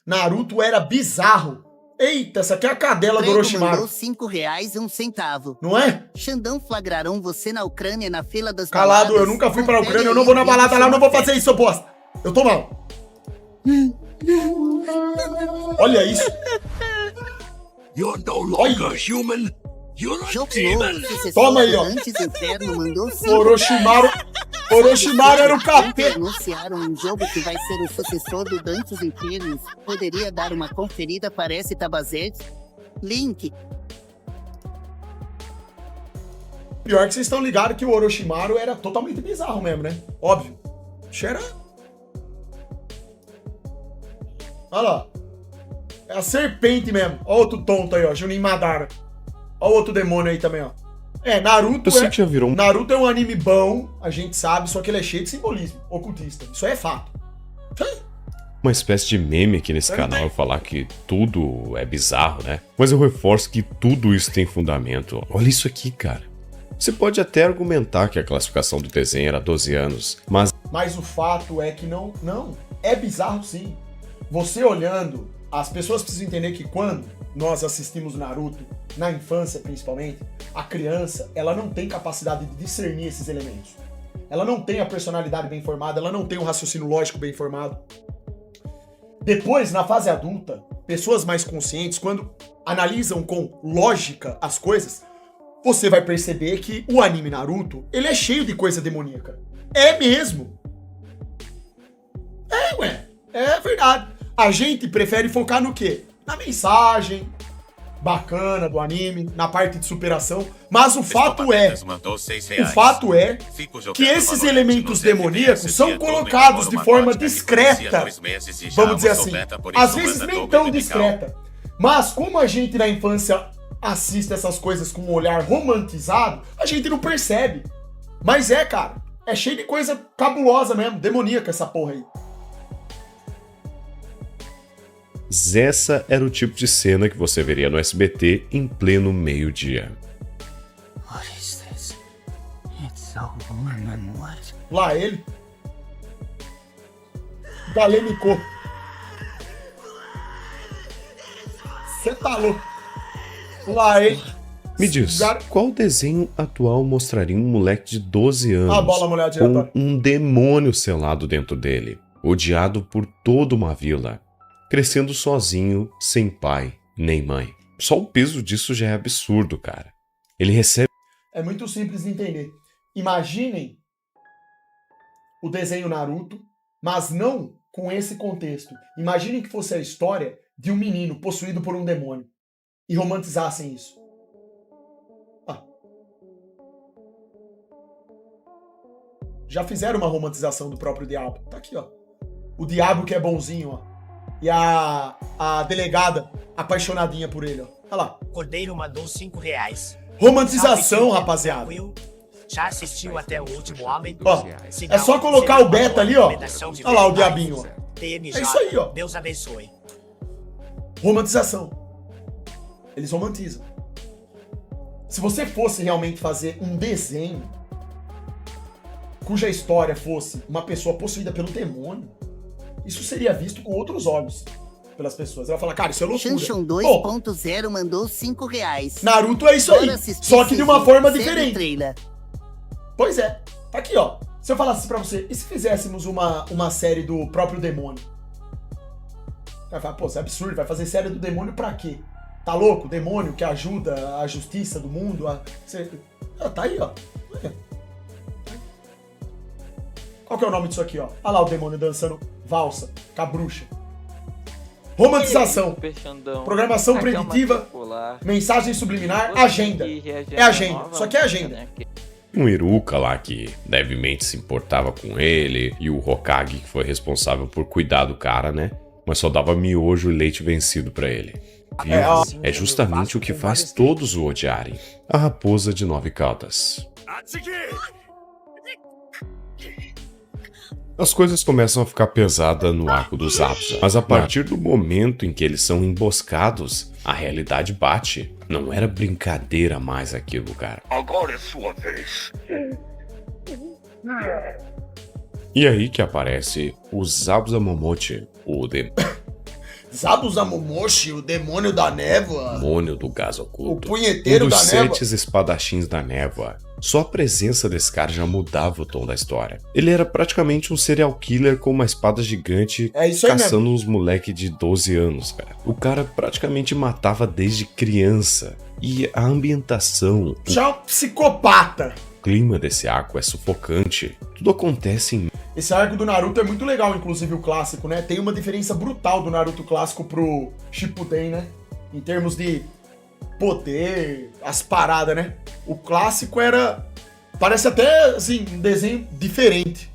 Naruto era bizarro. Eita, essa aqui é a cadela do Orochimaru. Mandou R$5,01. Não é? Xandão flagrarão você na Ucrânia na fila das Calado, baladas. eu nunca fui pra Ucrânia, eu não vou na balada lá, eu não vou fazer isso, seu bosta. Eu tô mal. Olha isso. You're no longer human. You're a demon. Toma aí, ó. Inferno mandou Orochimaru era o capeta. Anunciaram um jogo que vai ser o sucessor do Dantes Infernos. Poderia dar uma conferida, parece Tabazete. Link. Pior que vocês estão ligados que o Orochimaru era totalmente bizarro mesmo, né? Óbvio. Cheira. Olha lá. É a serpente mesmo. Olha outro tonto aí, ó. Juninho Madara. Olha o outro demônio aí também, ó. Naruto Naruto é um anime bom, a gente sabe, só que ele é cheio de simbolismo ocultista. Isso aí é fato. Uma espécie de meme aqui nesse canal falar que tudo é bizarro, né? Mas eu reforço que tudo isso tem fundamento. Olha isso aqui, cara. Você pode até argumentar que a classificação do desenho era 12 anos, mas o fato é que não. É bizarro sim. Você olhando, as pessoas precisam entender que quando nós assistimos Naruto, na infância principalmente, a criança, ela não tem capacidade de discernir esses elementos. Ela não tem a personalidade bem formada, ela não tem o raciocínio lógico bem formado. Depois, na fase adulta, pessoas mais conscientes, quando analisam com lógica as coisas, você vai perceber que o anime Naruto, ele é cheio de coisa demoníaca. É mesmo. É verdade. A gente prefere focar no quê? Na mensagem bacana do anime, na parte de superação, mas o fato é que esses elementos demoníacos são colocados de forma discreta, vamos dizer assim, às vezes nem tão discreta, mas como a gente na infância assiste essas coisas com um olhar romantizado, a gente não percebe, mas cara, é cheio de coisa cabulosa mesmo, demoníaca essa porra aí. Essa era o tipo de cena que você veria no SBT em pleno meio-dia. Lá ele. Galemicou. Você tá louco. Lá ele. Me diz, qual desenho atual mostraria um moleque de 12 anos a bola molhada com um demônio selado dentro dele, odiado por toda uma vila, crescendo sozinho, sem pai nem mãe? Só o peso disso já é absurdo, cara. Ele recebe... É muito simples de entender. Imaginem o desenho Naruto, mas não com esse contexto. Imaginem que fosse a história de um menino possuído por um demônio e romantizassem isso. Já fizeram uma romantização do próprio diabo. Tá aqui, ó. O diabo que é bonzinho, ó. E a delegada apaixonadinha por ele, ó. Olha lá. Cordeiro mandou R$5. Romantização, rapaziada. Já assistiu até o último homem? Ó, é só colocar o beta ali, ó. Olha lá o diabinho, ó. É isso aí, ó. Deus abençoe. Romantização. Eles romantizam. Se você fosse realmente fazer um desenho cuja história fosse uma pessoa possuída pelo demônio, isso seria visto com outros olhos pelas pessoas. Ela vai falar, cara, isso é loucura. Shanshon 2.0 mandou R$5. Naruto é isso aí, só que de uma forma diferente. Pois é. Tá aqui, ó. Se eu falasse pra você, e se fizéssemos uma série do próprio demônio? O cara fala, pô, isso é absurdo, vai fazer série do demônio pra quê? Tá louco? Demônio que ajuda a justiça do mundo? Tá aí, ó. Qual que é o nome disso aqui, ó? Olha lá o demônio dançando valsa, cabrucha. Romantização, programação preditiva, mensagem subliminar, agenda. É agenda, isso aqui é agenda. Um Iruka lá que levemente se importava com ele, e o Hokage que foi responsável por cuidar do cara, né? Mas só dava miojo e leite vencido pra ele. É justamente o que faz todos o odiarem. A raposa de 9 caudas. As coisas começam a ficar pesadas no arco dos Zabuza, mas a partir do momento em que eles são emboscados, a realidade bate. Não era brincadeira mais aquilo, cara. Agora é sua vez. E aí que aparece o Zabuza Momochi, o Zabuzamomoshi, o demônio da névoa. Demônio do gás oculto. O punheteiro um dos da névoa. 7 espadachins da névoa. Só a presença desse cara já mudava o tom da história. Ele era praticamente um serial killer com uma espada gigante É isso aí caçando uns moleque de 12 anos, cara. O cara praticamente matava desde criança. E a ambientação, Já é um psicopata. o clima desse arco é sufocante. Tudo acontece em Esse arco do Naruto é muito legal, inclusive o clássico, né? Tem uma diferença brutal do Naruto clássico pro Shippuden, né? Em termos de poder, as paradas, né? O clássico era... Parece até, assim, um desenho diferente.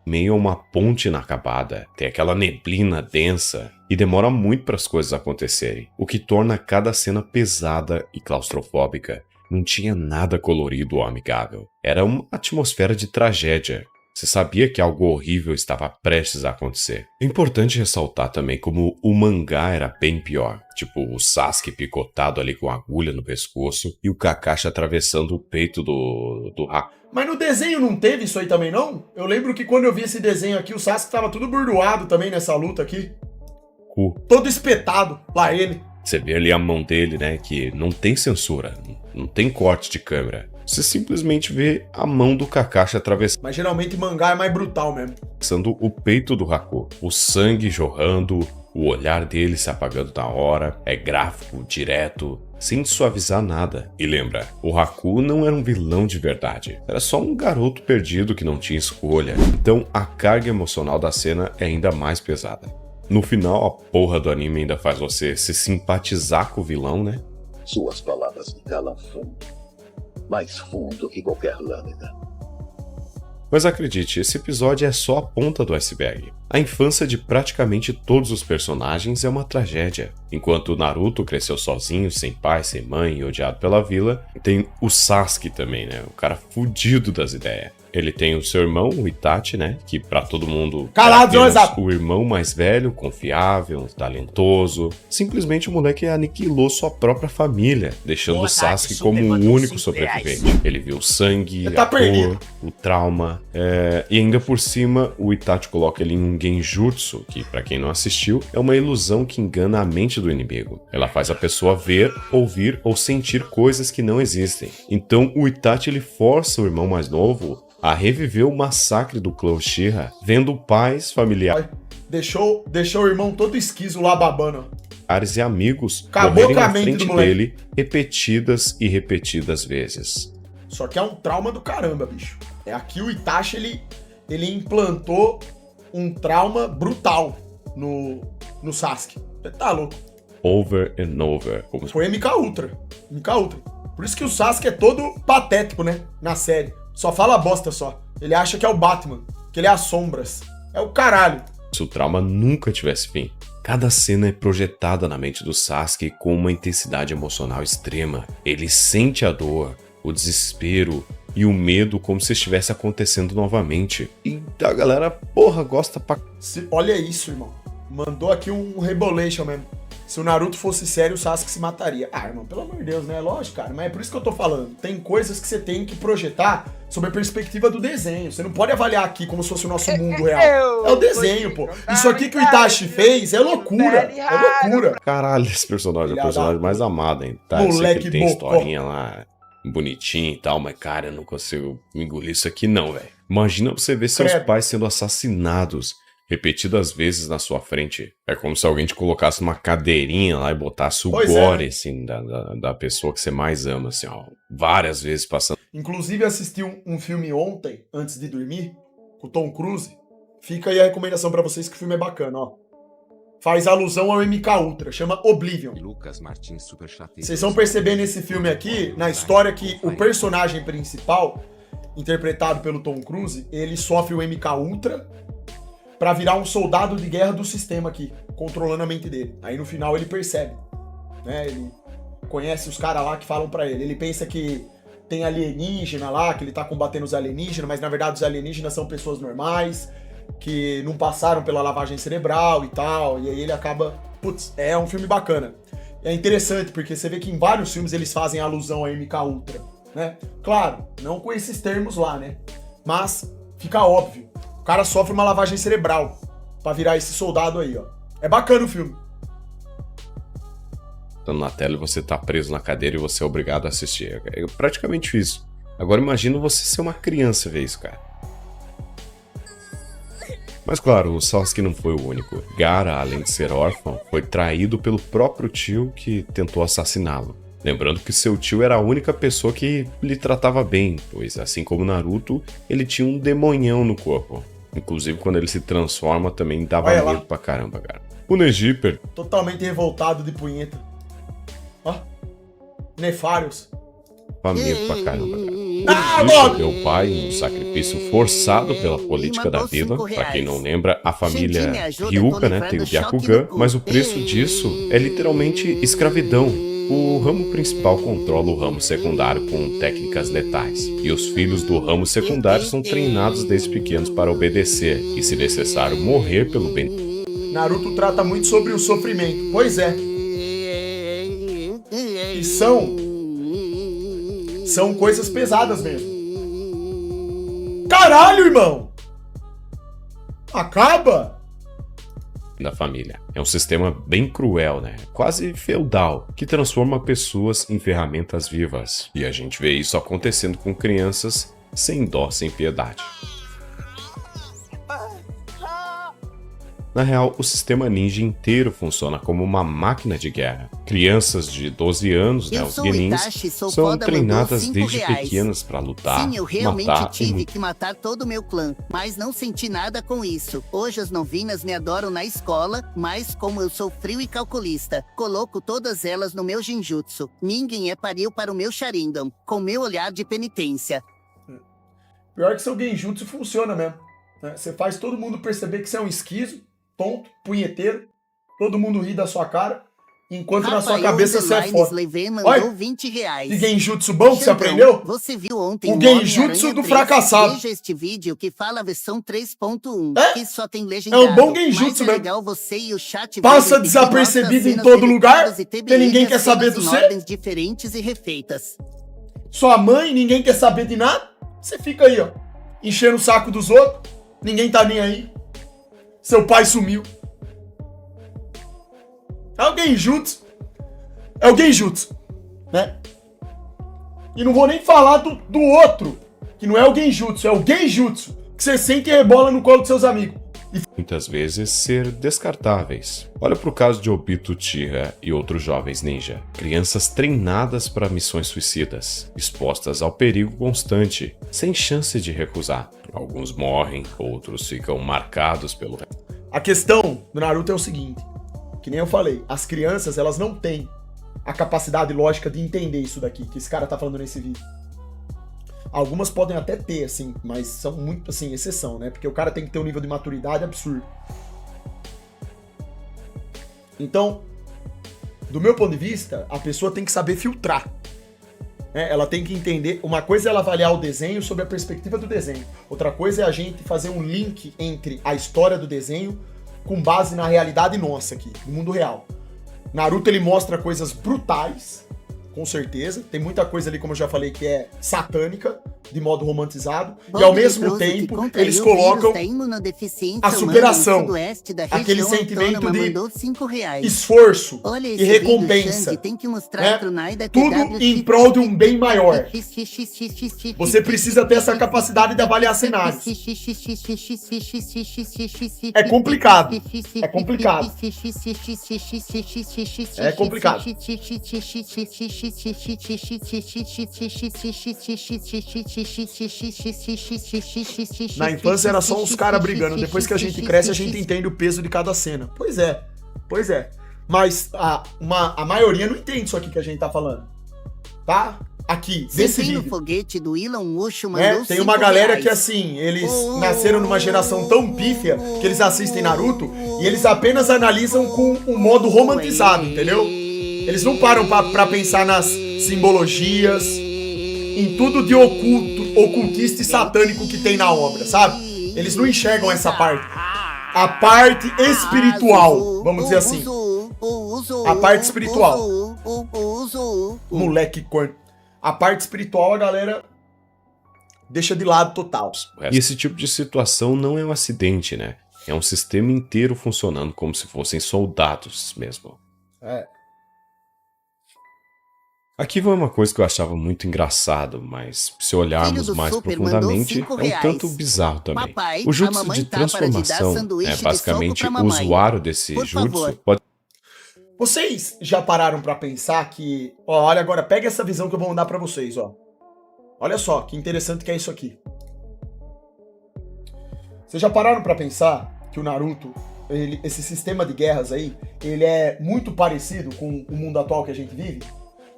meio a uma ponte inacabada, tem aquela neblina densa e demora muito para as coisas acontecerem, o que torna cada cena pesada e claustrofóbica. Não tinha nada colorido ou amigável. Era uma atmosfera de tragédia. Você sabia que algo horrível estava prestes a acontecer. É importante ressaltar também como o mangá era bem pior. Tipo, o Sasuke picotado ali com agulha no pescoço e o Kakashi atravessando o peito do Haku. Mas no desenho não teve isso aí também, não? Eu lembro que quando eu vi esse desenho aqui, o Sasuke tava tudo burdoado também nessa luta aqui. Todo espetado, lá ele. Você vê ali a mão dele, né, que não tem censura, não tem corte de câmera. Você simplesmente vê a mão do Kakashi atravessando Mas geralmente mangá é mais brutal mesmo. o peito do Haku. O sangue jorrando, o olhar dele se apagando na hora, é gráfico, direto, sem suavizar nada. E lembra, o Haku não era um vilão de verdade, era só um garoto perdido que não tinha escolha. Então a carga emocional da cena é ainda mais pesada. No final, a porra do anime ainda faz você se simpatizar com o vilão, né? Suas palavras me calam fundo. Mais fundo que qualquer lâmina. Mas acredite, esse episódio é só a ponta do iceberg. A infância de praticamente todos os personagens é uma tragédia. Enquanto o Naruto cresceu sozinho, sem pai, sem mãe e odiado pela vila, tem o Sasuke também, né? O cara fudido das ideias. Ele tem o seu irmão, o Itachi, né? Que pra todo mundo Calado, é apenas exato. o irmão mais velho, confiável, talentoso. Simplesmente o moleque aniquilou sua própria família, deixando Boa o Sasuke tarde, como o Super mandou único 5 sobrevivente. reais. Ele viu o sangue, Ele tá a dor, perdido. o trauma. E ainda por cima, o Itachi coloca ele em um genjutsu, que pra quem não assistiu, é uma ilusão que engana a mente do inimigo. Ela faz a pessoa ver, ouvir ou sentir coisas que não existem. Então o Itachi ele força o irmão mais novo a reviver o massacre do clã Uchiha, vendo pais, familiares Deixou o irmão todo esquizo lá babando. e amigos Acabou morrerem com a na mente frente do moleque. dele repetidas e repetidas vezes. Só que é um trauma do caramba, bicho. É aqui o Itachi, ele implantou um trauma brutal no Sasuke. Você tá louco. Over and over. Como Foi MK Ultra. MK Ultra. Por isso que o Sasuke é todo patético, né? Na série. Só fala bosta só. Ele acha que é o Batman. Que ele é as sombras. É o caralho. se o trauma nunca tivesse fim. Cada cena é projetada na mente do Sasuke com uma intensidade emocional extrema. Ele sente a dor, o desespero e o medo como se estivesse acontecendo novamente. E a galera, porra, gosta pra... Olha isso, irmão. Mandou aqui um rebolation mesmo. Se o Naruto fosse sério, o Sasuke se mataria. Ah, irmão, pelo amor de Deus, né? Lógico, cara. Mas é por isso que eu tô falando. Tem coisas que você tem que projetar sob a perspectiva do desenho. Você não pode avaliar aqui como se fosse o nosso mundo real. É o desenho, pô. Isso aqui que o Itachi fez é loucura. É loucura. Caralho, esse personagem é o personagem mais amado, hein? Tá, eu sei que Moleque ele tem bocó. historinha lá, bonitinho e tal, mas cara, eu não consigo engolir isso aqui não, velho. Imagina você ver seus Credo. pais sendo assassinados repetidas vezes na sua frente. É como se alguém te colocasse numa cadeirinha lá e botasse o Pois gore, é. assim, da pessoa que você mais ama, assim, ó. Várias vezes passando. Inclusive, assisti um filme ontem, antes de dormir, com o Tom Cruise. Fica aí a recomendação pra vocês que o filme é bacana, ó. Faz alusão ao MK Ultra, chama Oblivion. Lucas Martins Superchat. Vocês vão perceber nesse filme aqui, na história, que o personagem principal, interpretado pelo Tom Cruise, ele sofre o MK Ultra pra virar um soldado de guerra do sistema aqui, controlando a mente dele. Aí no final ele percebe, né? Ele conhece os caras lá que falam pra ele. Ele pensa que tem alienígena lá, que ele tá combatendo os alienígenas, mas na verdade os alienígenas são pessoas normais, que não passaram pela lavagem cerebral e tal, e aí ele acaba... Putz, é um filme bacana. É interessante, porque você vê que em vários filmes eles fazem alusão a MK Ultra, né? Claro, não com esses termos lá, né? Mas fica óbvio. O cara sofre uma lavagem cerebral pra virar esse soldado aí, ó. É bacana o filme. Estando na tela e você tá preso na cadeira e você é obrigado a assistir. É praticamente isso. Agora imagina você ser uma criança e ver isso, cara. Mas claro, o Sasuke não foi o único. Gaara, além de ser órfão, foi traído pelo próprio tio que tentou assassiná-lo. Lembrando que seu tio era a única pessoa que lhe tratava bem, pois assim como Naruto, ele tinha um demonhão no corpo. Inclusive quando ele se transforma também dava medo pra caramba, cara. O Neji totalmente revoltado de punheta. Ó. Nefários. medo pra caramba, cara. Isso deu ao pai um sacrifício forçado pela política da vila. Pra quem não lembra, a família Hyuga, né, tem o Byakugan, mas o preço disso é literalmente escravidão. O ramo principal controla o ramo secundário com técnicas letais, e os filhos do ramo secundário são treinados desde pequenos para obedecer e, se necessário, morrer pelo bem. Naruto trata muito sobre o sofrimento. Pois é. E são coisas pesadas mesmo. Caralho, irmão! Acaba! Da família. É um sistema bem cruel, né? Quase feudal, que transforma pessoas em ferramentas vivas. E a gente vê isso acontecendo com crianças sem dó, sem piedade. Na real, o sistema ninja inteiro funciona como uma máquina de guerra. Crianças de 12 anos, né, os Genins, são treinadas desde pequenas para lutar, Sim, eu realmente matar tive que matar todo o meu clã, mas não senti nada com isso. Hoje as novinas me adoram na escola, mas como eu sou frio e calculista, coloco todas elas no meu Genjutsu. Ninguém é pariu para o meu Sharingan, com meu olhar de penitência. Pior que seu Genjutsu funciona mesmo. Né? Você faz todo mundo perceber que você é um esquizo, tonto, punheteiro, todo mundo ri da sua cara, enquanto na sua cabeça você é foda. Olha, que Genjutsu bom que você aprendeu? Você viu ontem o Genjutsu do fracassado. Veja este vídeo que fala a versão 3.1, que só tem É legendado. um bom Genjutsu mesmo. Legal você e o chat passa desapercebido em todo lugar, que ninguém quer saber do você. Diferentes e refeitas. Sua mãe, ninguém quer saber de nada. Você fica aí, ó, enchendo o saco dos outros, ninguém tá nem aí. Seu pai sumiu. É o Genjutsu. É o Genjutsu, né? E não vou nem falar do outro, que não é o Genjutsu, é o Genjutsu, que você sente e rebola no colo dos seus amigos. Muitas vezes ser descartáveis. Olha pro caso de Obito Uchiha e outros jovens ninja. Crianças treinadas para missões suicidas, expostas ao perigo constante, sem chance de recusar. Alguns morrem, outros ficam marcados pelo... A questão do Naruto é o seguinte, que nem eu falei, as crianças elas não têm a capacidade lógica de entender isso daqui, que esse cara tá falando nesse vídeo. Algumas podem até ter, assim, mas são muito, assim, exceção, né? Porque o cara tem que ter um nível de maturidade absurdo. Então, do meu ponto de vista, a pessoa tem que saber filtrar. Né? Ela tem que entender... Uma coisa é ela avaliar o desenho sob a perspectiva do desenho. Outra coisa é a gente fazer um link entre a história do desenho com base na realidade nossa aqui, no mundo real. Naruto, ele mostra coisas brutais, com certeza. Tem muita coisa ali, como eu já falei, que é satânica, de modo romantizado. E ao mesmo tempo, eles colocam a superação, aquele sentimento de esforço e recompensa. Tudo em prol de um bem maior. Você precisa ter essa capacidade de avaliar cenários. É complicado. É complicado. É complicado. Na infância era só uns caras brigando. Depois que a gente cresce, a gente entende o peso de cada cena. Pois é, pois é. Mas a maioria não entende isso aqui que a gente tá falando. Tá? Aqui, desse vídeo. Foguete do Elon Musk tem uma galera que, assim, eles nasceram numa geração tão pífia que eles assistem Naruto e eles apenas analisam com um modo romantizado, entendeu? Eles não param pra pensar nas simbologias, em tudo de ocultista e satânico que tem na obra, sabe? Eles não enxergam essa parte. A parte espiritual, vamos dizer assim. A parte espiritual. Moleque corno. A parte espiritual a galera deixa de lado total. E esse tipo de situação não é um acidente, né? É um sistema inteiro funcionando como se fossem soldados mesmo. É. Aqui vai uma coisa que eu achava muito engraçado, mas se olharmos mais profundamente, é um tanto bizarro também. Papai, O jutsu a mamãe de tá para te dar transformação sanduíche é de basicamente soco pra o mamãe. usuário desse Por jutsu favor. pode Vocês já pararam pra pensar que... Ó, olha agora, pega essa visão que eu vou mandar pra vocês, ó. Olha só, que interessante que é isso aqui. Vocês já pararam pra pensar que o Naruto, esse sistema de guerras aí, ele é muito parecido com o mundo atual que a gente vive?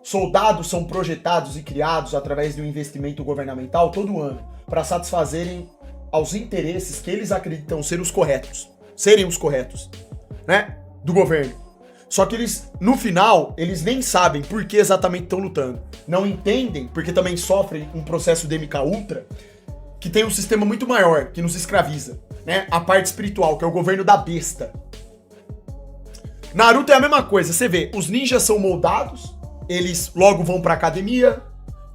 Soldados são projetados e criados através de um investimento governamental todo ano para satisfazerem aos interesses que eles acreditam serem os corretos, né, do governo. Só que eles, no final, eles nem sabem por que exatamente estão lutando. Não entendem, porque também sofrem um processo de MK Ultra, que tem um sistema muito maior, que nos escraviza, né? A parte espiritual, que é o governo da besta. Naruto é a mesma coisa, você vê, os ninjas são moldados, eles logo vão pra academia,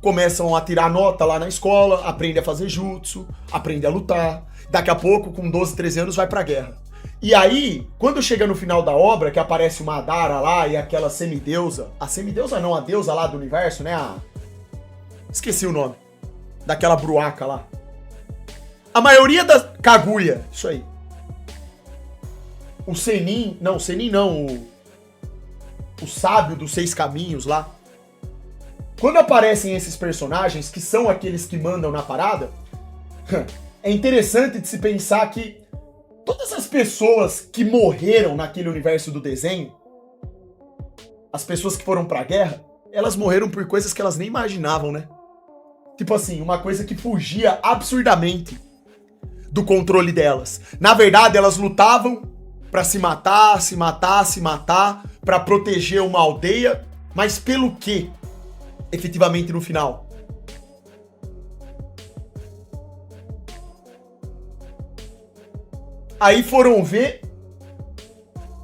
começam a tirar nota lá na escola, aprendem a fazer jutsu, aprendem a lutar. Daqui a pouco, com 12, 13 anos, vai pra guerra. E aí, quando chega no final da obra, que aparece uma Madara lá e aquela semideusa... A semideusa não, a deusa lá do universo, né? Esqueci o nome. Daquela bruaca lá. A maioria da... Kaguya, isso aí. O Senin... Não, Senin não. O sábio dos 6 caminhos lá. Quando aparecem esses personagens, que são aqueles que mandam na parada, é interessante de se pensar que todas as pessoas que morreram naquele universo do desenho, as pessoas que foram pra guerra, elas morreram por coisas que elas nem imaginavam, né? Tipo assim, uma coisa que fugia absurdamente do controle delas. Na verdade, elas lutavam pra se matar, pra proteger uma aldeia, mas pelo quê? Efetivamente no final. Aí foram ver...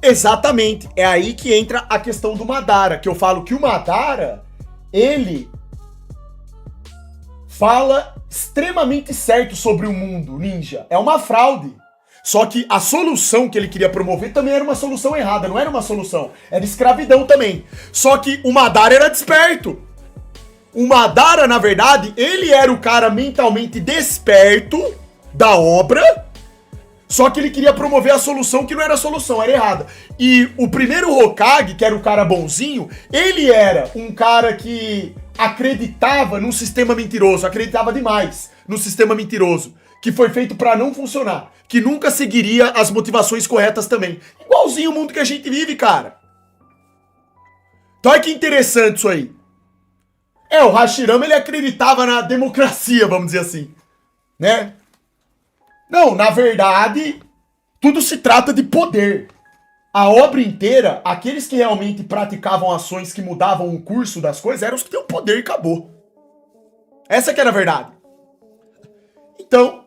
Exatamente, é aí que entra a questão do Madara, que eu falo que o Madara, ele fala extremamente certo sobre o mundo ninja. É uma fraude. Só que a solução que ele queria promover também era uma solução errada, não era uma solução, era escravidão também. Só que o Madara era desperto. O Madara, na verdade, ele era o cara mentalmente desperto da obra, só que ele queria promover a solução que não era a solução, era errada. E o primeiro Hokage, que era o cara bonzinho, ele era um cara que acreditava num sistema mentiroso, acreditava demais no sistema mentiroso, que foi feito pra não funcionar, que nunca seguiria as motivações corretas também. Igualzinho o mundo que a gente vive, cara. Então olha que interessante isso aí. O Hashirama, ele acreditava na democracia, vamos dizer assim, né? Não, na verdade, tudo se trata de poder. A obra inteira, aqueles que realmente praticavam ações que mudavam o curso das coisas, eram os que tinham poder e acabou. Essa que era a verdade. Então,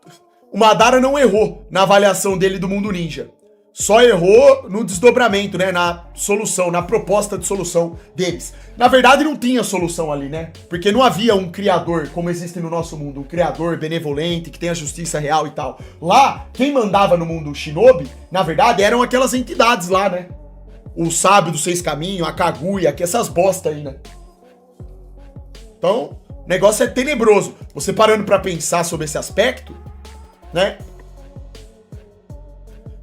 o Madara não errou na avaliação dele do mundo ninja. Só errou no desdobramento, né? Na solução, na proposta de solução deles. Na verdade, não tinha solução ali, né? Porque não havia um criador, como existe no nosso mundo, um criador benevolente, que tem a justiça real e tal. Lá, quem mandava no mundo shinobi, na verdade, eram aquelas entidades lá, né? O sábio dos 6 caminhos, a Kaguya, que essas bosta aí, né? Então, o negócio é tenebroso. Você parando pra pensar sobre esse aspecto, né?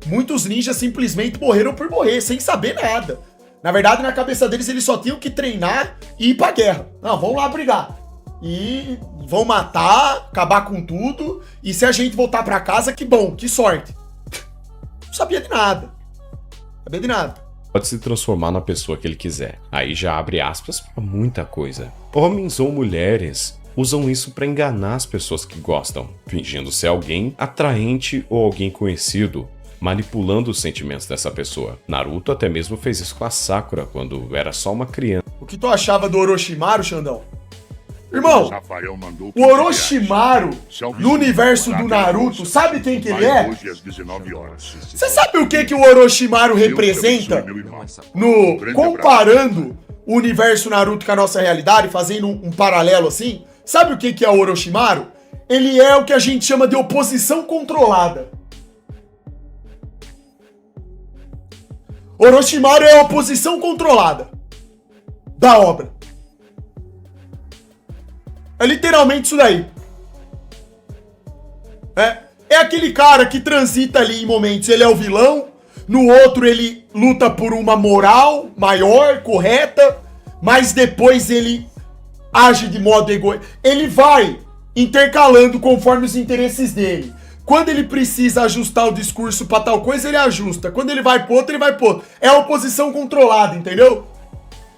Muitos ninjas simplesmente morreram por morrer, sem saber nada. Na verdade, na cabeça deles, eles só tinham que treinar e ir pra guerra. Não, vamos lá brigar. E vão matar, acabar com tudo. E se a gente voltar pra casa, que bom, que sorte. Não sabia de nada. Não sabia de nada. Pode se transformar na pessoa que ele quiser. Aí já abre aspas pra muita coisa. Homens ou mulheres usam isso pra enganar as pessoas que gostam, fingindo ser alguém atraente ou alguém conhecido, manipulando os sentimentos dessa pessoa. Naruto até mesmo fez isso com a Sakura quando era só uma criança. O que tu achava do Orochimaru, Xandão? Irmão, o Orochimaru, no universo do Naruto, sabe quem que ele é? Você sabe o que que o Orochimaru representa? Comparando o universo Naruto com a nossa realidade, fazendo um paralelo assim, sabe o que que é o Orochimaru? Ele é o que a gente chama de oposição controlada. Orochimaru é a oposição controlada da obra. É literalmente isso daí. É aquele cara que transita ali em momentos, ele é o vilão, no outro ele luta por uma moral maior, correta, mas depois ele age de modo egoísta. Ele vai intercalando conforme os interesses dele. Quando ele precisa ajustar o discurso pra tal coisa, ele ajusta. Quando ele vai pro outro, ele vai pro outro. É a oposição controlada, entendeu?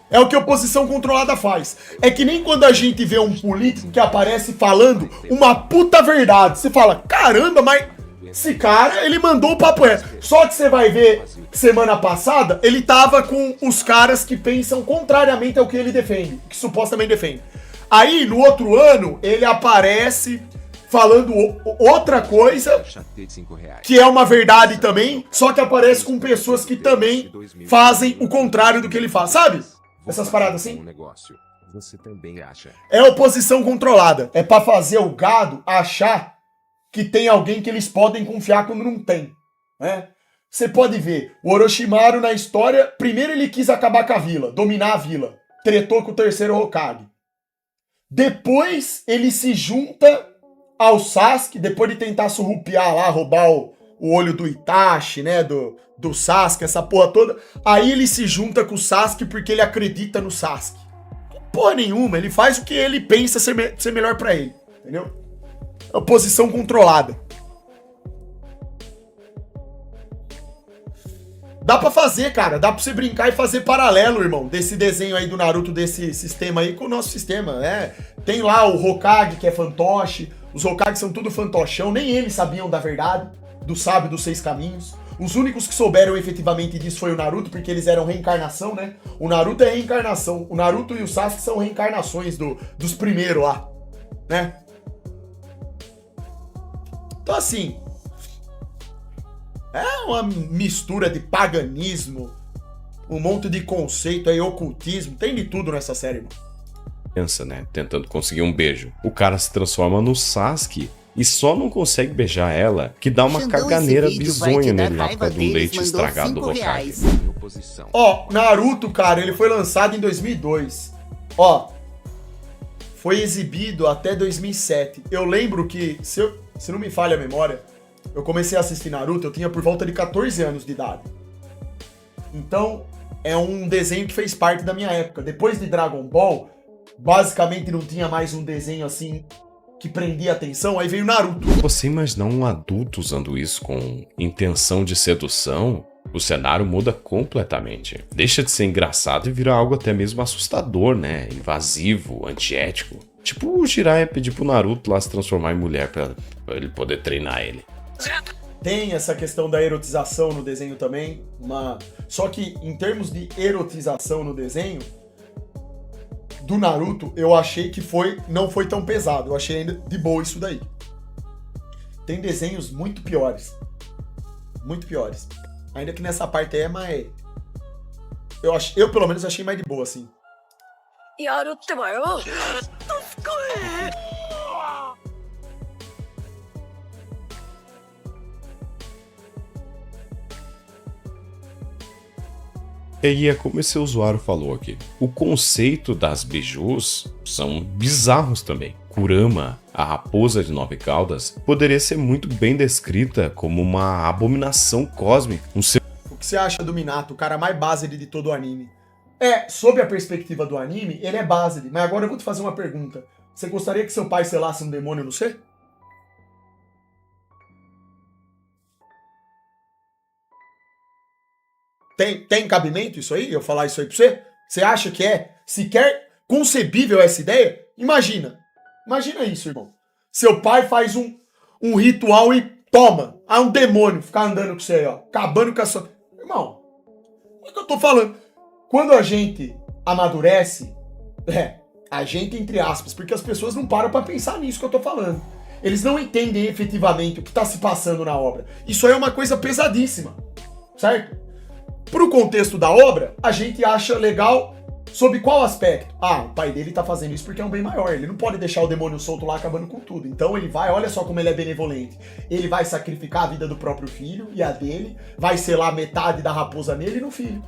É o que a oposição controlada faz. É que nem quando a gente vê um político que aparece falando uma puta verdade. Você fala, caramba, mas esse cara, ele mandou o papo reto. Só que você vai ver, semana passada, ele tava com os caras que pensam contrariamente ao que ele defende. Que supostamente defende. Aí, no outro ano, ele aparece falando outra coisa, que é uma verdade também, só que aparece com pessoas que também fazem o contrário do que ele faz, sabe? Essas paradas assim. Você também acha? É oposição controlada. É pra fazer o gado achar que tem alguém que eles podem confiar quando não tem, né? Você pode ver, o Orochimaru na história, primeiro ele quis acabar com a vila, dominar a vila. Tretou com o terceiro Hokage. Depois ele se junta ao Sasuke, depois de tentar surrupiar lá, roubar o olho do Itachi, né, do Sasuke, essa porra toda. Aí ele se junta com o Sasuke porque ele acredita no Sasuke. Porra nenhuma, ele faz o que ele pensa ser melhor pra ele, entendeu? É oposição controlada. Dá pra fazer, cara, dá pra você brincar e fazer paralelo, irmão, desse desenho aí do Naruto, desse sistema aí com o nosso sistema, né? Tem lá o Hokage, que é fantoche, os Hokage são tudo fantochão, nem eles sabiam da verdade, do sábio dos 6 caminhos. Os únicos que souberam efetivamente disso foi o Naruto, porque eles eram reencarnação, né? O Naruto é reencarnação. O Naruto e o Sasuke são reencarnações dos primeiros lá, né? Então assim, é uma mistura de paganismo, um monte de conceito aí, ocultismo, tem de tudo nessa série, mano. Pensa, né? Tentando conseguir um beijo. O cara se transforma no Sasuke e só não consegue beijar ela, que dá uma Xandão, caganeira esse vídeo vai te bizonha dar nele lá por raiva causa do deles, leite mandou estragado do 5 Hokage. reais. Em oposição. Ó, Naruto, cara, ele foi lançado em 2002. Ó, foi exibido até 2007. Eu lembro que, se não me falha a memória, eu comecei a assistir Naruto, eu tinha por volta de 14 anos de idade. Então, é um desenho que fez parte da minha época. Depois de Dragon Ball, basicamente não tinha mais um desenho assim que prendia atenção, aí veio Naruto. Você imaginar um adulto usando isso com intenção de sedução, o cenário muda completamente. Deixa de ser engraçado e vira algo até mesmo assustador, né? Invasivo, antiético. Tipo o Jiraiya pedir pro Naruto lá se transformar em mulher pra ele poder treinar ele. Tem essa questão da erotização no desenho também, só que em termos de erotização no desenho do Naruto, eu achei que não foi tão pesado, eu achei ainda de boa isso daí. Tem desenhos muito piores, ainda que nessa parte aí é mais... Eu pelo menos achei mais de boa, assim. E aí é como esse usuário falou aqui. O conceito das bijus são bizarros também. Kurama, a raposa de 9 caudas, poderia ser muito bem descrita como uma abominação cósmica. O que você acha do Minato, o cara mais base de todo o anime? Sob a perspectiva do anime, ele é base, mas agora eu vou te fazer uma pergunta. Você gostaria que seu pai selasse um demônio no você? Tem cabimento isso aí? Eu falar isso aí pra você? Você acha que é sequer concebível essa ideia? Imagina isso, irmão. Seu pai faz um ritual e toma. Um demônio ficar andando com você aí, ó. Acabando com a sua... Irmão, o que eu tô falando? Quando a gente amadurece, a gente entre aspas, porque as pessoas não param pra pensar nisso que eu tô falando. Eles não entendem efetivamente o que tá se passando na obra. Isso aí é uma coisa pesadíssima, certo? Pro contexto da obra, a gente acha legal Sob qual aspecto? Ah, o pai dele tá fazendo isso porque é um bem maior. Ele não pode deixar o demônio solto lá acabando com tudo. Então ele vai, olha só como ele é benevolente. Ele vai sacrificar a vida do próprio filho e a dele, vai selar metade da raposa nele e no filho.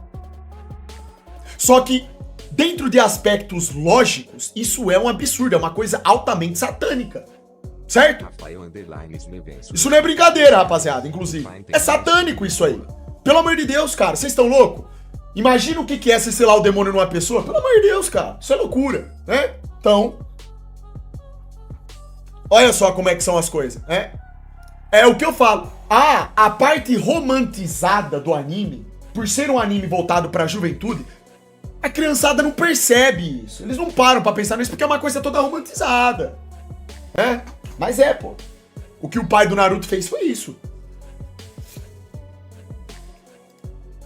Só que, dentro de aspectos lógicos, isso é um absurdo, é uma coisa altamente satânica. Certo? Rafael Underlines me vence. Isso não é brincadeira, rapaziada, inclusive. É satânico isso aí. Pelo amor de Deus, cara, vocês estão loucos? Imagina o que é você selar o demônio numa pessoa. Pelo amor de Deus, cara. Isso é loucura, né? Então, olha só como é que são as coisas, né? É o que eu falo. Ah, a parte romantizada do anime, por ser um anime voltado pra juventude, a criançada não percebe isso. Eles não param pra pensar nisso porque é uma coisa toda romantizada, né? Mas pô. O que o pai do Naruto fez foi isso.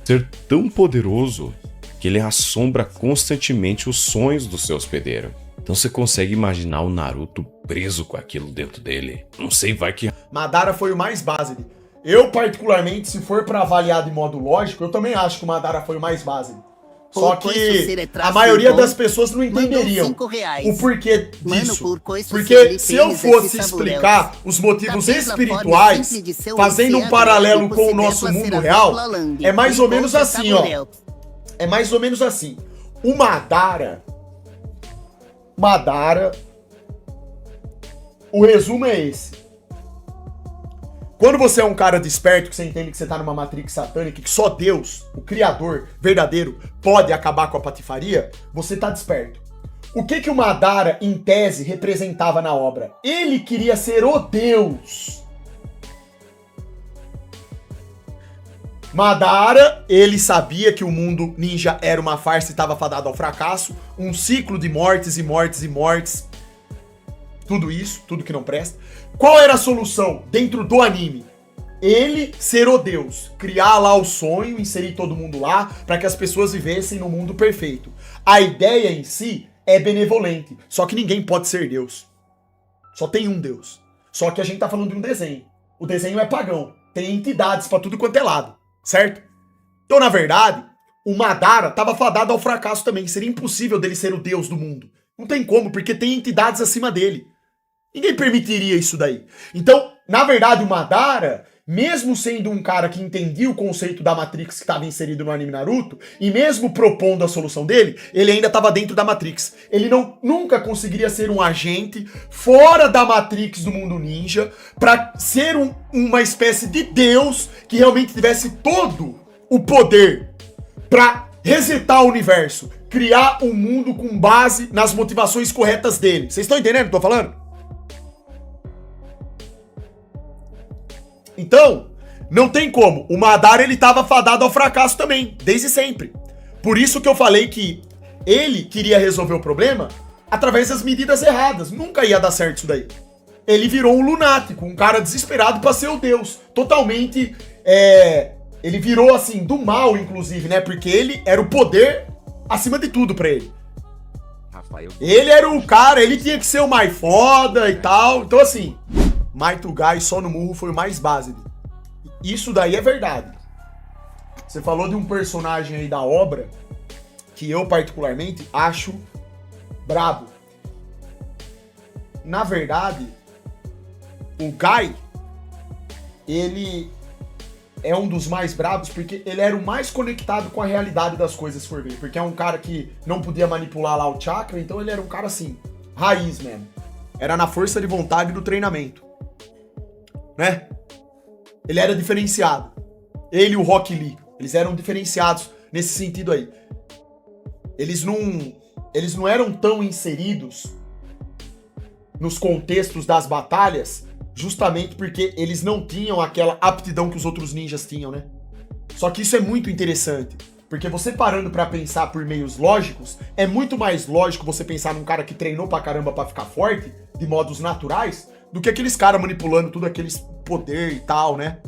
Ser tão poderoso que ele assombra constantemente os sonhos do seu hospedeiro. Então você consegue imaginar o Naruto preso com aquilo dentro dele. Não sei, vai que... Madara foi o mais básico. Eu, particularmente, se for pra avaliar de modo lógico, eu também acho que o Madara foi o mais básico. Só que a maioria das pessoas não entenderiam o porquê disso. Porque se eu fosse explicar os motivos espirituais, fazendo um paralelo com o nosso mundo real, é mais ou menos assim, ó. É mais ou menos assim. O Madara, o resumo é esse. Quando você é um cara desperto, que você entende que você tá numa matrix satânica, que só Deus, o Criador verdadeiro, pode acabar com a patifaria, você tá desperto. O que o Madara, em tese, representava na obra? Ele queria ser o Deus. Madara, ele sabia que o mundo ninja era uma farsa e estava fadado ao fracasso, um ciclo de mortes e mortes e mortes, tudo isso, tudo que não presta. Qual era a solução dentro do anime? Ele ser o Deus, criar lá o sonho, inserir todo mundo lá, para que as pessoas vivessem no mundo perfeito. A ideia em si é benevolente, só que ninguém pode ser Deus. Só tem um Deus. Só que a gente tá falando de um desenho. O desenho é pagão, tem entidades para tudo quanto é lado, certo? Então, na verdade, o Madara tava fadado ao fracasso também. Seria impossível dele ser o Deus do mundo. Não tem como, porque tem entidades acima dele. Ninguém permitiria isso daí. Então, na verdade, o Madara, mesmo sendo um cara que entendia o conceito da Matrix que estava inserido no anime Naruto, e mesmo propondo a solução dele, ele ainda estava dentro da Matrix. Ele nunca conseguiria ser um agente fora da Matrix do mundo ninja para ser uma espécie de Deus que realmente tivesse todo o poder para resetar o universo, criar um mundo com base nas motivações corretas dele. Vocês estão entendendo o que eu tô falando? Então, não tem como. O Madara, ele tava fadado ao fracasso também, desde sempre. Por isso que eu falei que ele queria resolver o problema através das medidas erradas. Nunca ia dar certo isso daí. Ele virou um lunático, um cara desesperado pra ser o Deus. Totalmente, ele virou, assim, do mal, inclusive, né? Porque ele era o poder acima de tudo pra ele. Ele era o cara, ele tinha que ser o mais foda e tal. Então, assim... Maitugai só no murro foi o mais básico. Isso daí é verdade. Você falou de um personagem aí da obra que eu particularmente acho brabo. Na verdade, o Gai, ele é um dos mais brabos porque ele era o mais conectado com a realidade das coisas, se for ver. Porque é um cara que não podia manipular lá o chakra, então ele era um cara assim, raiz mesmo. Era na força de vontade do treinamento. Né? Ele era diferenciado. Ele e o Rock Lee, eles eram diferenciados nesse sentido aí. Eles não eram tão inseridos nos contextos das batalhas, justamente porque eles não tinham aquela aptidão que os outros ninjas tinham, né? Só que isso é muito interessante, porque você parando pra pensar por meios lógicos, é muito mais lógico você pensar num cara que treinou pra caramba pra ficar forte, de modos naturais, do que aqueles caras manipulando tudo aqueles poder e tal, né?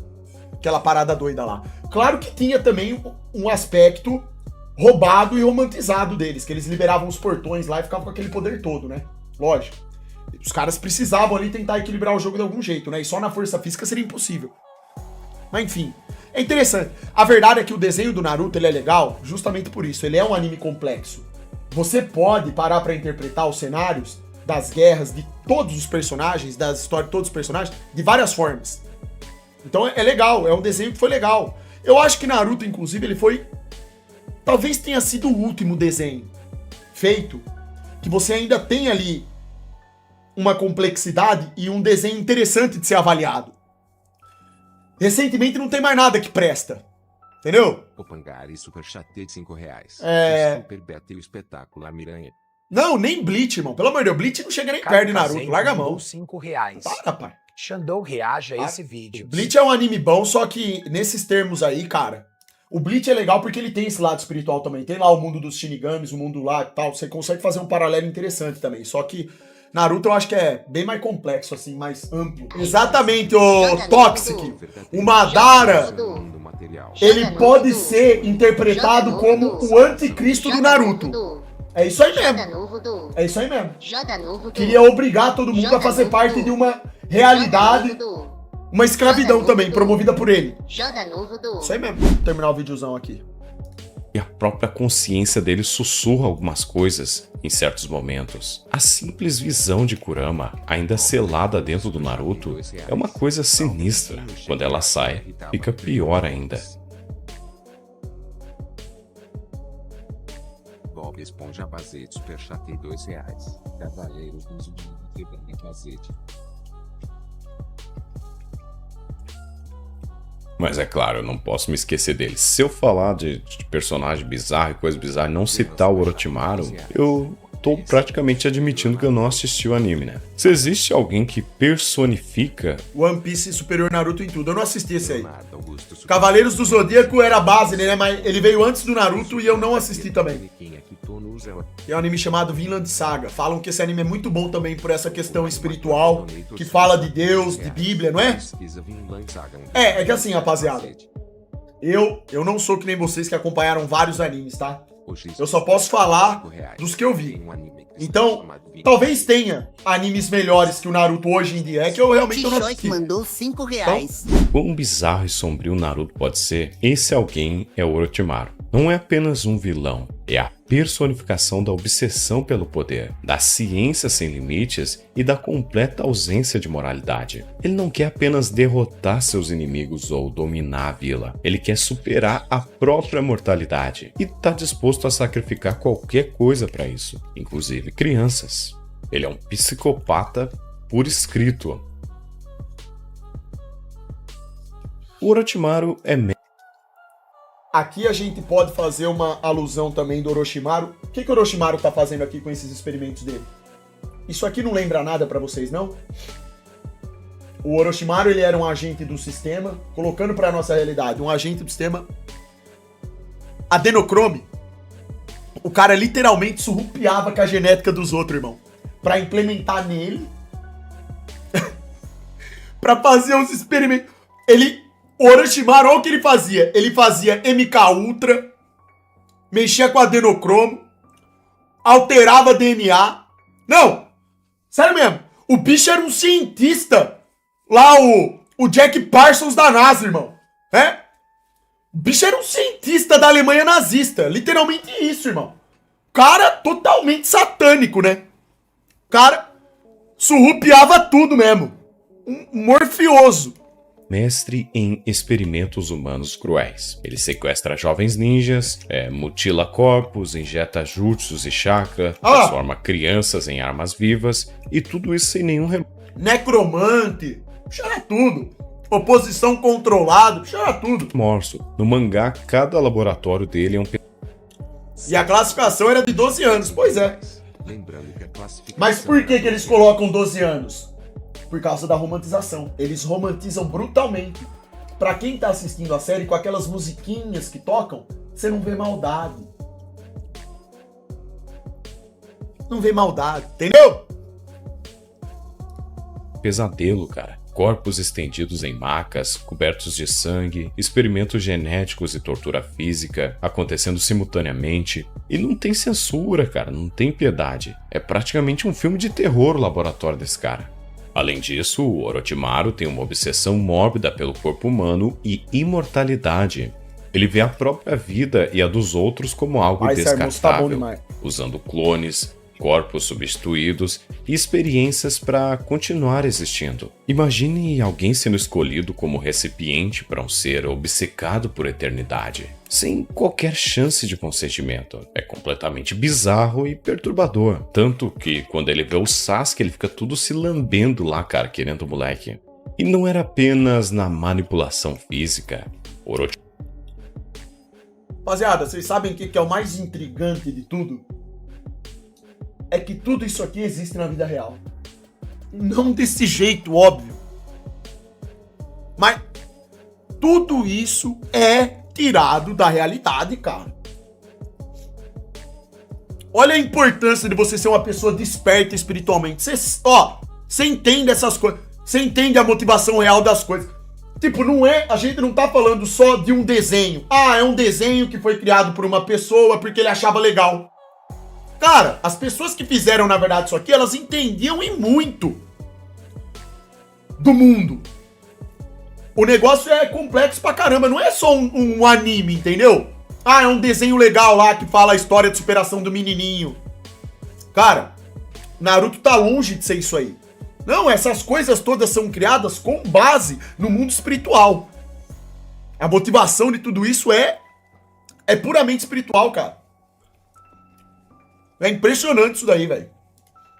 Aquela parada doida lá. Claro que tinha também um aspecto roubado e romantizado deles, que eles liberavam os portões lá e ficavam com aquele poder todo, né? Lógico. Os caras precisavam ali tentar equilibrar o jogo de algum jeito, né? E só na força física seria impossível. Mas enfim, é interessante. A verdade é que o desenho do Naruto, ele é legal justamente por isso. Ele é um anime complexo. você pode parar pra interpretar os cenários das guerras de todos os personagens, das histórias de todos os personagens, de várias formas. Então é legal, é um desenho que foi legal. Eu acho que Naruto, inclusive, ele foi... Talvez tenha sido o último desenho feito que você ainda tem ali uma complexidade e um desenho interessante de ser avaliado. Recentemente não tem mais nada que presta. Entendeu? O Pangari superchatei de R$5. Super beta e o espetáculo Miranha. Não, nem Bleach, irmão. Pelo amor de Deus, Bleach não chega nem perto de Naruto. Larga a mão. R$5. Para, pai. Xandão reaja a esse vídeo. Bleach é um anime bom, só que nesses termos aí, cara, o Bleach é legal porque ele tem esse lado espiritual também. Tem lá o mundo dos Shinigamis, o mundo lá e tal. Você consegue fazer um paralelo interessante também. Só que Naruto eu acho que é bem mais complexo, assim, mais amplo. Exatamente, o Toxic. O Madara, ele pode ser interpretado como o anticristo do Naruto. É isso aí mesmo. É isso aí mesmo. Queria obrigar todo mundo a fazer parte de uma realidade, uma escravidão também, promovida por ele. Isso aí mesmo. Vou terminar o videozão aqui. E a própria consciência dele sussurra algumas coisas em certos momentos. A simples visão de Kurama, ainda selada dentro do Naruto, é uma coisa sinistra. Quando ela sai, fica pior ainda. Bob Esponja Bazete superchatei R$2. Cavaleiros do Zodíaco quebrando Bazete. Mas é claro, eu não posso me esquecer dele. Se eu falar de personagem bizarro e coisa bizarra e não citar o Orochimaru, eu tô praticamente admitindo que eu não assisti o anime, né? Se existe alguém que personifica One Piece superior Naruto em tudo, eu não assisti esse aí. Cavaleiros do Zodíaco era a base, né? Mas ele veio antes do Naruto e eu não assisti também. É um anime chamado Vinland Saga. Falam que esse anime é muito bom também por essa questão espiritual, que fala de Deus, de Bíblia, não é? É que assim, rapaziada, eu não sou que nem vocês que acompanharam vários animes, tá? Eu só posso falar dos que eu vi. Então, talvez tenha animes melhores que o Naruto hoje em dia. É que eu realmente não assisti. mandou R$5. quão bizarro e sombrio o Naruto pode ser. Esse alguém é o Orochimaru. Não é apenas um vilão, é a personificação da obsessão pelo poder, da ciência sem limites e da completa ausência de moralidade. Ele não quer apenas derrotar seus inimigos ou dominar a vila, ele quer superar a própria mortalidade e está disposto a sacrificar qualquer coisa para isso, inclusive crianças. Ele é um psicopata por escrito. O Orochimaru é Aqui a gente pode fazer uma alusão também do Orochimaru. O que o Orochimaru tá fazendo aqui com esses experimentos dele? Isso aqui não lembra nada pra vocês, não? O Orochimaru, ele era um agente do sistema, colocando pra nossa realidade, um agente do sistema adenocrome. O cara literalmente surrupiava com a genética dos outros, irmão. Pra implementar nele. Pra fazer os experimentos. O Orochimaru, olha o que ele fazia. Ele fazia MK Ultra, mexia com adenocromo, alterava DNA. Não! Sério mesmo. O bicho era um cientista. Lá o Jack Parsons da NASA, irmão. É? O bicho era um cientista da Alemanha nazista. Literalmente isso, irmão. Cara totalmente satânico, né? O cara surrupiava tudo mesmo. Um morfioso. mestre em experimentos humanos cruéis. Ele sequestra jovens ninjas, mutila corpos, injeta jutsus e chakra, transforma crianças em armas vivas e tudo isso sem nenhum necromante, chora tudo. Oposição controlada, chora tudo. remorso. No mangá, cada laboratório dele é um... E a classificação era de 12 anos, pois é. Mas por que eles colocam 12 anos? Por causa da romantização. Eles romantizam brutalmente. Pra quem tá assistindo a série, com aquelas musiquinhas que tocam, você não vê maldade. Não vê maldade, entendeu? pesadelo, cara. Corpos estendidos em macas, cobertos de sangue, experimentos genéticos e tortura física acontecendo simultaneamente. E não tem censura, cara, não tem piedade. É praticamente um filme de terror o laboratório desse cara. Além disso, o Orochimaru tem uma obsessão mórbida pelo corpo humano e imortalidade. Ele vê a própria vida e a dos outros como algo descartável. usando clones, corpos substituídos e experiências para continuar existindo. Imagine alguém sendo escolhido como recipiente para um ser obcecado por eternidade, sem qualquer chance de consentimento. É completamente bizarro e perturbador. Tanto que quando ele vê o Sasuke, ele fica tudo se lambendo lá, cara, querendo o moleque. E não era apenas na manipulação física. Orochimaru. Rapaziada, vocês sabem o que é o mais intrigante de tudo? É que tudo isso aqui existe na vida real. Não desse jeito, óbvio. Mas tudo isso é tirado da realidade, cara. Olha a importância de você ser uma pessoa desperta espiritualmente. Você entende essas coisas. Você entende a motivação real das coisas. Tipo, não é, a gente não tá falando só de um desenho. Ah, é um desenho que foi criado por uma pessoa porque ele achava legal. Cara, as pessoas que fizeram, na verdade, isso aqui, elas entendiam e muito do mundo. O negócio é complexo pra caramba, não é só um anime, entendeu? Ah, é um desenho legal lá que fala a história de superação do menininho. Cara, Naruto tá longe de ser isso aí. Não, essas coisas todas são criadas com base no mundo espiritual. A motivação de tudo isso é puramente espiritual, cara. É impressionante isso daí, velho.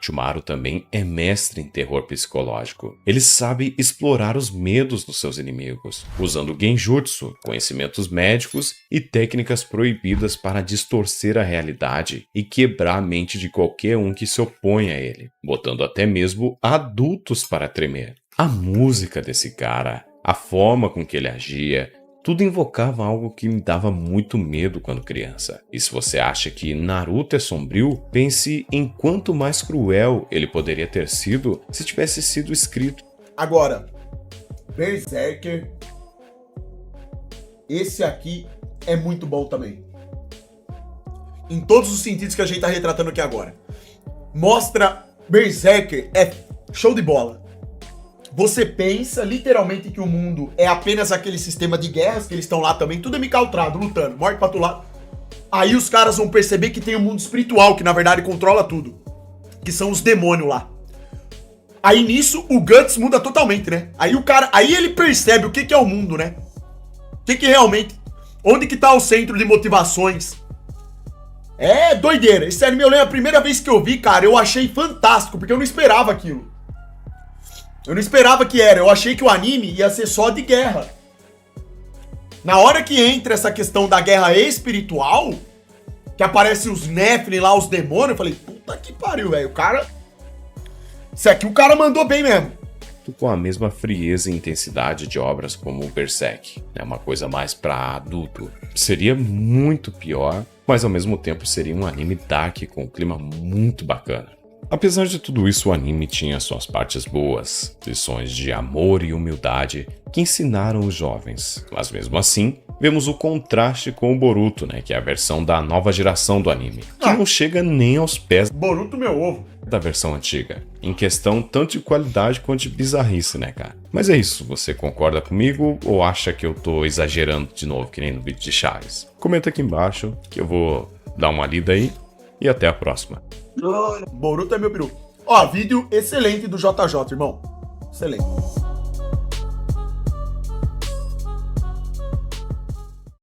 Orochimaru também é mestre em terror psicológico. Ele sabe explorar os medos dos seus inimigos, usando genjutsu, conhecimentos médicos e técnicas proibidas para distorcer a realidade e quebrar a mente de qualquer um que se opõe a ele, botando até mesmo adultos para tremer. A música desse cara, a forma com que ele agia, tudo invocava algo que me dava muito medo quando criança. E se você acha que Naruto é sombrio, pense em quanto mais cruel ele poderia ter sido se tivesse sido escrito. Agora, Berserker, esse aqui é muito bom também. Em todos os sentidos que a gente tá retratando aqui agora. Mostra Berserker, é show de bola. Você pensa literalmente que o mundo é apenas aquele sistema de guerras, que eles estão lá também, tudo é micaltrado, lutando, morte pra todo lado. Aí os caras vão perceber que tem um mundo espiritual, que na verdade controla tudo. Que são os demônios lá. Aí nisso o Guts muda totalmente, né? Aí ele percebe o que é o mundo, né? O que realmente... Onde que tá o centro de motivações? É doideira. Esse anime eu lembro, a primeira vez que eu vi, cara, eu achei fantástico, porque eu não esperava aquilo. Eu não esperava que era, eu achei que o anime ia ser só de guerra. Na hora que entra essa questão da guerra espiritual, que aparece os Nephilim lá, os demônios, eu falei, puta que pariu, velho, o cara... Isso aqui o cara mandou bem mesmo. Com a mesma frieza e intensidade de obras como o Berserk. É uma coisa mais pra adulto. Seria muito pior, mas ao mesmo tempo seria um anime dark com um clima muito bacana. Apesar de tudo isso, o anime tinha suas partes boas, lições de amor e humildade que ensinaram os jovens. Mas mesmo assim, vemos o contraste com o Boruto, né, que é a versão da nova geração do anime, que não chega nem aos pés Boruto meu ovo da versão antiga, em questão tanto de qualidade quanto de bizarrice, né, cara? Mas é isso, você concorda comigo ou acha que eu tô exagerando de novo, que nem no vídeo de Chaves? Comenta aqui embaixo que eu vou dar uma lida aí e até a próxima. Boruto é meu peru. Ó, vídeo excelente do JJ, irmão. Excelente.